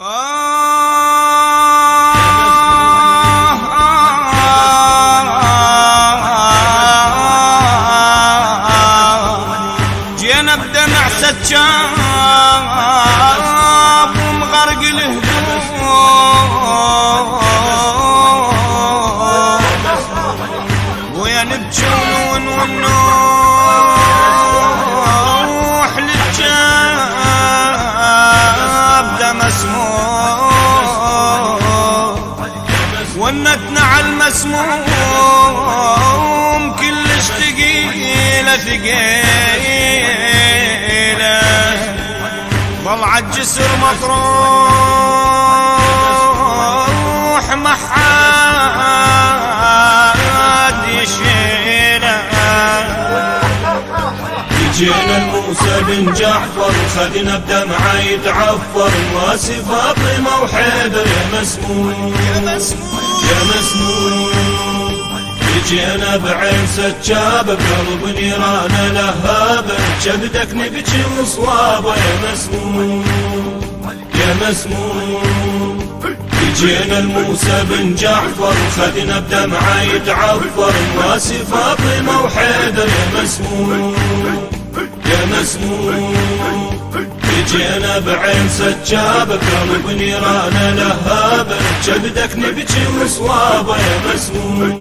جينا بدمع سجاب ومغرق الهدوم ويا نبجون ونوح للجاب ده مسموم ونتنا على المسموم كلش ثقيلة ثقيلة ضل عالجسر مطروح ما حد يشيله. جينا الموسى بن جعفر خدنا بدمعه يتعفر واسي فاطمه وحيدر يا مسموم يا مسموم. جينا بعين سجاب بقلب نيران لهاب جبدك نبكي وصوابه يا مسموم يا مسموم. جينا الموسى بن جعفر خدنا بدمعه يتعفر واسي فاطمه وحيدر يا مسموم يا مسموم. جينا بعين سجاب بقلب نيران لهاب جبدك نبكي وصوابه يا مسموم.